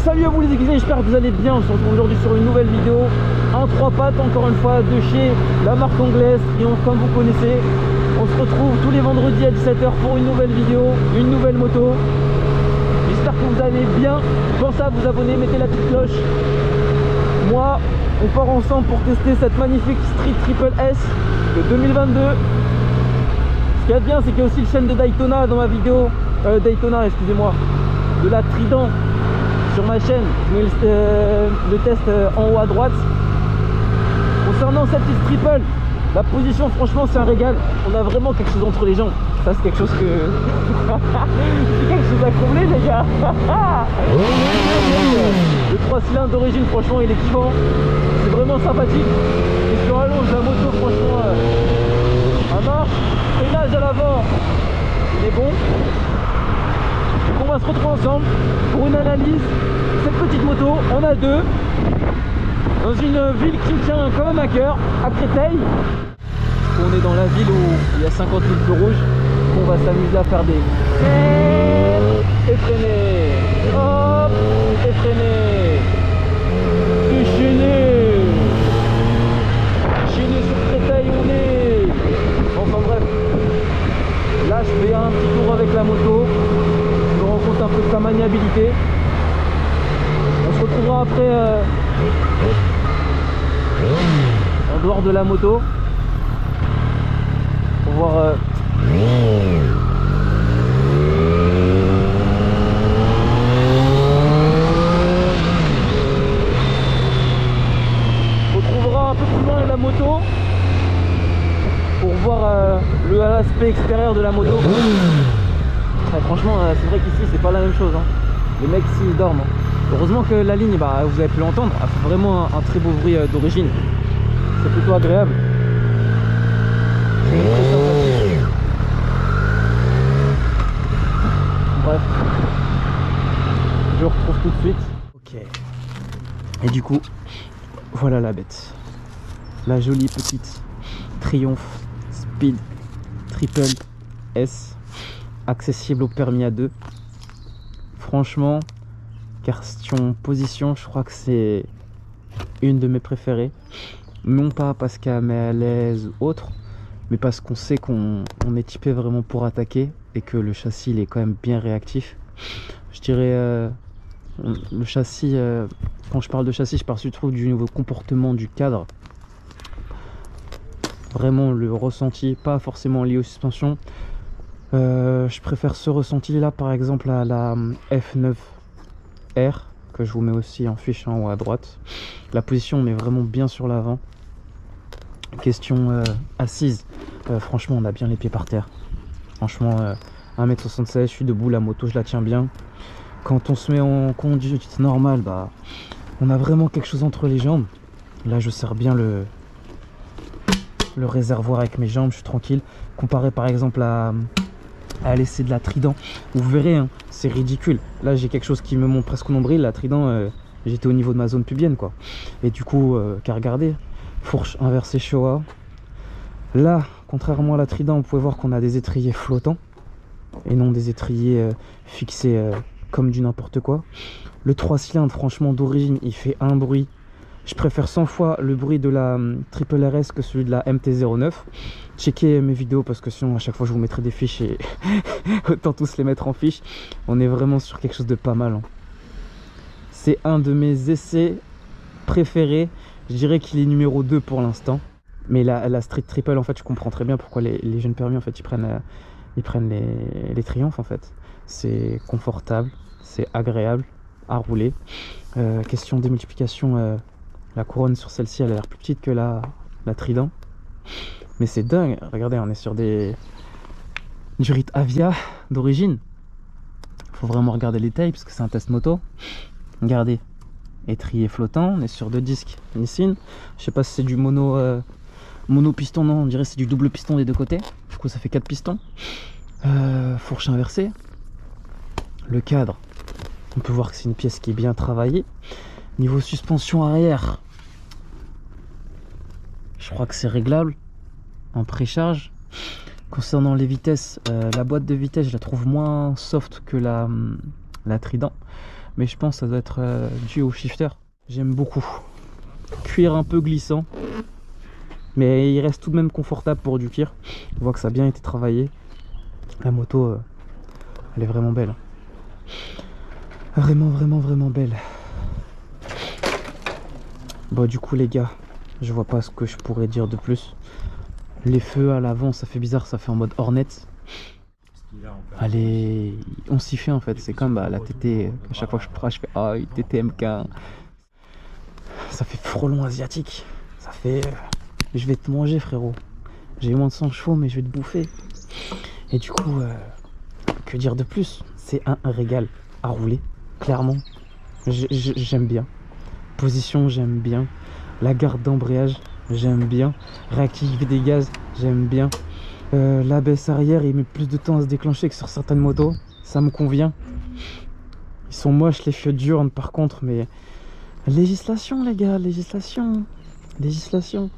Salut à vous les aiguisés, j'espère que vous allez bien. On se retrouve aujourd'hui sur une nouvelle vidéo. Un 3 pattes encore une fois de chez la marque anglaise Triumph comme vous connaissez. On se retrouve tous les vendredis à 17 h pour une nouvelle vidéo, une nouvelle moto. J'espère que vous allez bien. Pensez à vous abonner, mettez la petite cloche. Moi, on part ensemble pour tester cette magnifique Street Triple S de 2022. Ce qu'il y a de bien, c'est qu'il y a aussi le chaîne de Daytona dans ma vidéo. Daytona, excusez-moi. De la Trident sur ma chaîne. Je mets le test en haut à droite. Concernant cette petite triple, la position franchement c'est un régal. On a vraiment quelque chose entre les jambes. Ça c'est quelque chose que c'est quelque chose à combler les gars. Le 3 cylindres d'origine franchement il est kiffant. C'est vraiment sympathique. Et sur allonge la moto franchement à marche. Freinage à l'avant il est bon. Donc on va se retrouver ensemble pour une analyse. Cette petite moto, on a deux dans une ville qui me tient quand même à cœur, à Créteil. On est dans la ville où il y a 50 000 feux rouges. On va s'amuser à faire des et freiner, hop, et freiner, déchaîner, déchaîner sur Créteil on est. Enfin bref, là je fais un petit tour avec la moto. Je me rends compte un peu de sa maniabilité. On se retrouvera après en dehors de la moto pour voir on retrouvera un peu plus loin la moto pour voir l'aspect extérieur de la moto. Ouais, franchement c'est vrai qu'ici c'est pas la même chose hein. Les mecs ici ils dorment hein. Heureusement que la ligne, bah, vous avez pu l'entendre, elle fait vraiment un très beau bruit d'origine. C'est plutôt agréable. C'est très sympathique. Bref, je retrouve tout de suite. Ok. Et du coup, voilà la bête. La jolie petite Triumph Speed Triple S, accessible au permis A2. Franchement, question position, je crois que c'est une de mes préférées. Non pas parce qu'elle met à l'aise ou autre, mais parce qu'on sait qu'on est typé vraiment pour attaquer et que le châssis il est quand même bien réactif. Je dirais le châssis, quand je parle de châssis, je parle surtout du nouveau comportement du cadre. Vraiment le ressenti, pas forcément lié aux suspensions. Je préfère ce ressenti là par exemple à la F9R que je vous mets aussi en fiche en haut à droite. La position on est vraiment bien sur l'avant. Question assise, franchement on a bien les pieds par terre. Franchement 1m76, je suis debout, la moto je la tiens bien. Quand on se met en conduite normale, bah on a vraiment quelque chose entre les jambes. Là je serre bien le réservoir avec mes jambes, je suis tranquille. Comparé par exemple à l'essai de la Trident, vous verrez hein, c'est ridicule. Là j'ai quelque chose qui me monte presque au nombril. La Trident j'étais au niveau de ma zone pubienne quoi. Et du coup qu'à regarder, fourche inversée Showa. Là contrairement à la Trident, vous pouvez voir qu'on a des étriers flottants et non des étriers fixés comme du n'importe quoi. Le 3 cylindres franchement d'origine il fait un bruit. Je préfère 100 fois le bruit de la Triple RS que celui de la MT-09. Checkez mes vidéos parce que sinon à chaque fois je vous mettrai des fiches et autant tous les mettre en fiche. On est vraiment sur quelque chose de pas mal hein. C'est un de mes essais préférés. Je dirais qu'il est numéro 2 pour l'instant. Mais la Street Triple en fait je comprends très bien pourquoi les jeunes permis en fait ils prennent les Triumph en fait. C'est confortable, c'est agréable à rouler. Question démultiplication, la couronne sur celle-ci elle a l'air plus petite que la Trident. Mais c'est dingue, regardez on est sur du Rit Avia d'origine. Faut vraiment regarder les tailles parce que c'est un test moto. Regardez, étrier flottant, on est sur 2 disques Nissin. Je sais pas si c'est du mono piston, non on dirait c'est du double piston des deux côtés. Du coup ça fait 4 pistons. Fourche inversée. Le cadre, on peut voir que c'est une pièce qui est bien travaillée. Niveau suspension arrière, je crois que c'est réglable en précharge. Concernant les vitesses, la boîte de vitesse je la trouve moins soft que la Trident. mais je pense que ça doit être dû au shifter. J'aime beaucoup. Cuir un peu glissant, mais il reste tout de même confortable pour du tir. On voit que ça a bien été travaillé. La moto, elle est vraiment belle. Vraiment, vraiment, vraiment belle. Bon, du coup, les gars, je vois pas ce que je pourrais dire de plus. Les feux à l'avant, ça fait bizarre, ça fait en mode Hornet. Allez, on s'y fait en fait. C'est comme la TT. À chaque fois que je prends, je fais ah, une TT MK. Ça fait frelon asiatique. Ça fait. Je vais te manger, frérot. J'ai moins de 100 chevaux, mais je vais te bouffer. Et du coup, que dire de plus? C'est un régal à rouler, clairement. J'aime bien. Position, j'aime bien. La garde d'embrayage, j'aime bien. Réactivité des gaz, j'aime bien. La baisse arrière, il met plus de temps à se déclencher que sur certaines motos. Ça me convient. Ils sont moches les feux diurnes par contre, mais... Législation les gars, législation. Législation.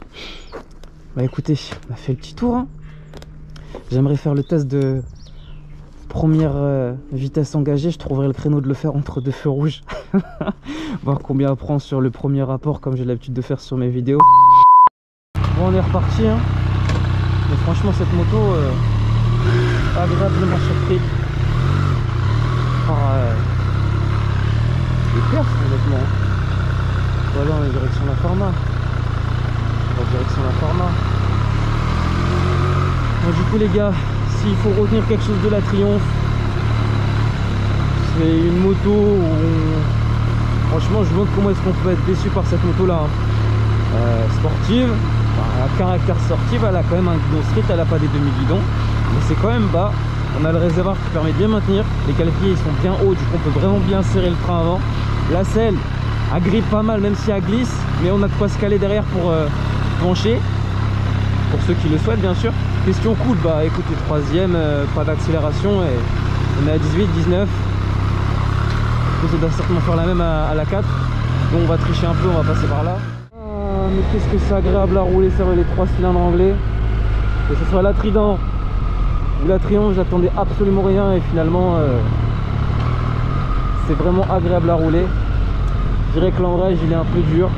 Bah écoutez, on a fait le petit tour. Hein. J'aimerais faire le test de première vitesse engagée. Je trouverai le créneau de le faire entre deux feux rouges. Voir combien on prend sur le premier rapport comme j'ai l'habitude de faire sur mes vidéos. Bon, on est reparti. Hein. Mais franchement cette moto agréablement surpris par les perfs honnêtement. Voilà, on est direction la Forma. On va direction la Forma. Bon, du coup les gars, s'il faut retenir quelque chose de la Triumph, c'est une moto où franchement je me demande comment est-ce qu'on peut être déçu par cette moto là. Sportive, elle a caractère sportif, elle a quand même un guidon street, elle a pas des demi-guidons, mais c'est quand même bas. On a le réservoir qui permet de bien maintenir, les calepiers ils sont bien hauts, du coup on peut vraiment bien serrer le frein avant. La selle, elle grippe pas mal même si elle glisse, mais on a de quoi se caler derrière pour pencher, pour ceux qui le souhaitent bien sûr. Question coude, bah écoutez, troisième, pas d'accélération et on est à 18, 19. Ça doit certainement faire la même à la 4, donc on va tricher un peu, on va passer par là. Mais qu'est-ce que c'est agréable à rouler sur les 3 cylindres anglais, que ce soit la Trident ou la Triumph, j'attendais absolument rien et finalement c'est vraiment agréable à rouler. Je dirais que l'embrayage il est un peu dur,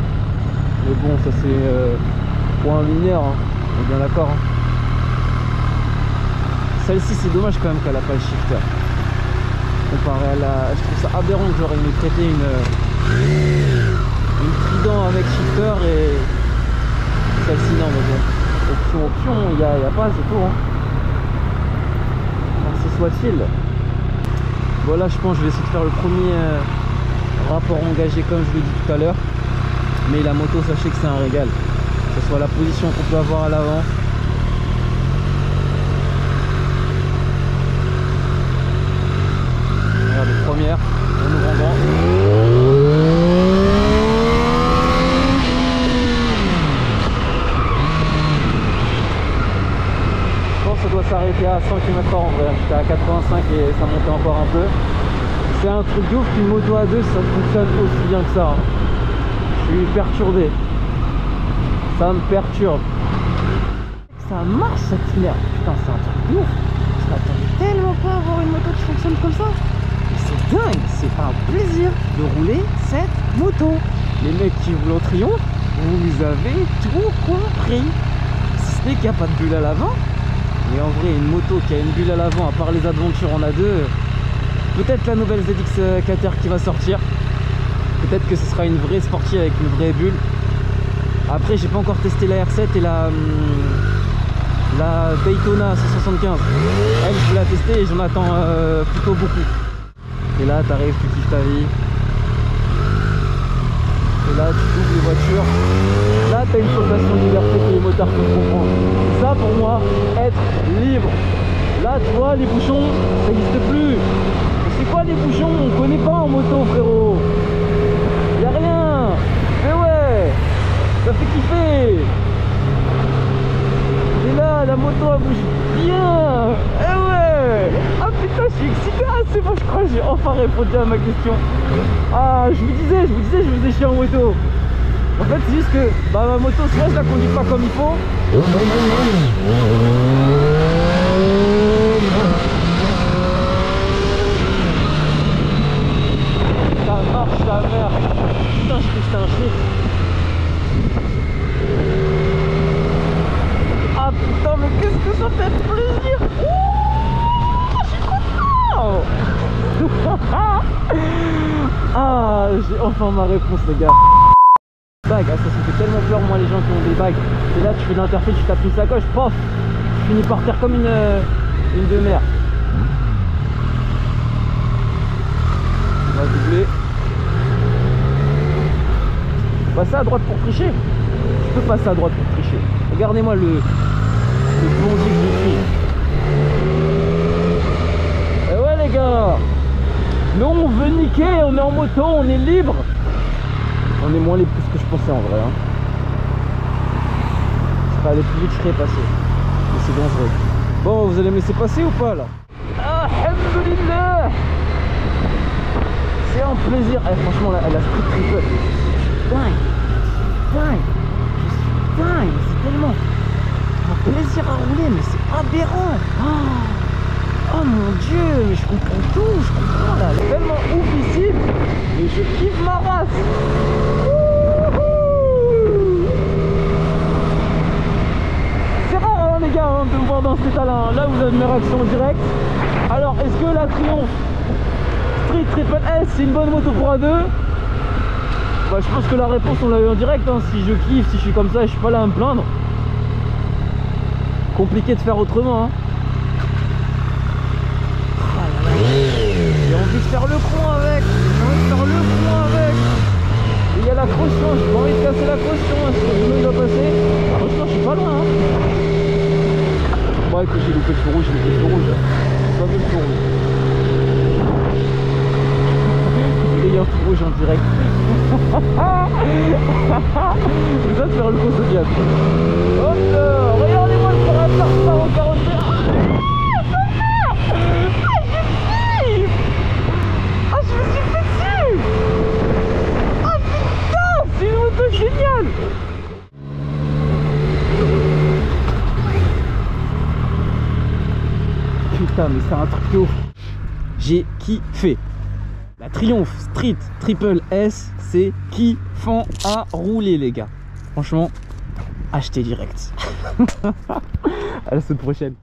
mais bon ça c'est point linéaire, hein. On est bien d'accord. Hein. Celle-ci c'est dommage quand même qu'elle n'a pas le shifter. Comparé à la... Je trouve ça aberrant que j'aurais aimé traiter une Trident avec shifter et celle-ci non, mais bon, option, il n'y a pas, c'est tout. Hein. Ainsi soit-il. Voilà, je pense que je vais essayer de faire le premier rapport engagé comme je l'ai dit tout à l'heure. Mais la moto, sachez que c'est un régal. Que ce soit la position qu'on peut avoir à l'avant. Regardez, première, on ouvre en grand. Ça doit s'arrêter à 100 km/h en vrai, j'étais à 85 et ça montait encore un peu. C'est un truc de ouf qu'une moto à deux ça fonctionne aussi bien que ça. Hein. Je suis perturbé. Ça me perturbe. Ça marche cette merde. Putain c'est un truc de ouf. Je m'attendais tellement pas à avoir une moto qui fonctionne comme ça. C'est dingue, c'est un plaisir de rouler cette moto. Les mecs qui roulent en Triumph, vous avez tout compris. Si ce n'est qu'il n'y a pas de bulle à l'avant. Mais en vrai, une moto qui a une bulle à l'avant, à part les aventures en A2, peut-être la nouvelle ZX Cater qui va sortir. Peut-être que ce sera une vraie sportive avec une vraie bulle. Après, j'ai pas encore testé la R7 et la Daytona 175. Elle, je vais la tester et j'en attends plutôt beaucoup. Et là, t'arrives, tu kiffes ta vie. Et là, tu doubles les voitures. Là, tu as une sensation de liberté que les motards peuvent comprendre. Ça, pour moi, être libre. Là, tu vois, les bouchons, ça n'existe plus. C'est quoi les bouchons? On connaît pas en moto, frérot. Y'a rien. Mais ouais, ça fait kiffer. Et là, la moto, elle bouge bien. Eh ouais. Ah putain, je suis excité. Ah, c'est bon, je crois que j'ai enfin répondu à ma question. Ah, je vous disais, je vous ai chié en moto. En fait, c'est juste que ma moto, soit je la conduis pas comme il faut. Ça j'ai enfin ma réponse les gars. Bague, ah, ça fait tellement peur moi les gens qui ont des bagues. Et là tu fais l'interfait, tu tapes une sacoche, pof, tu finis par terre comme une demeure. On va doubler. Passer à droite pour tricher. Je peux passer à droite pour tricher. Regardez-moi le plombier que je suis. Et ouais les gars, nous on veut niquer, on est en moto, on est libre. On est moins libre que ce que je pensais en vrai. Hein. Je serais allé plus vite, je serais passé. Mais c'est dangereux. Bon, vous allez me laisser passer ou pas là? Alhamdoulilah. C'est un plaisir. Eh, franchement, la street triple, dingue. Dingue. Je suis dingue. C'est tellement un plaisir à rouler, mais c'est aberrant. Oh mon dieu, mais je comprends tout, je comprends là. C'est tellement ouf ici, mais je kiffe ma race. C'est rare hein, les gars hein, de me voir dans cet état là. Là vous avez mes réactions directes. Alors est-ce que la Triumph Street Triple S c'est une bonne moto pour A2? Bah je pense que la réponse on l'a eu en direct hein. Si je kiffe, si je suis comme ça, je suis pas là à me plaindre. Compliqué de faire autrement hein. J'ai envie de faire le con avec. Il y a la caution, j'ai pas envie de casser la caution. Est-ce que le il va passer? Franchement je suis pas loin hein. Bon écoute j'ai loupé le feu rouge, j'ai pas vu le feu rouge. Il y a un feu rouge en direct. Vous allez faire le con ce diable. Hop là, regardez-moi le parateur qui part au carrossier. Génial! Putain mais c'est un truc de ouf. J'ai kiffé. La Triumph Street Triple S, c'est kiffant à rouler les gars. Franchement, achetez direct. À la semaine prochaine.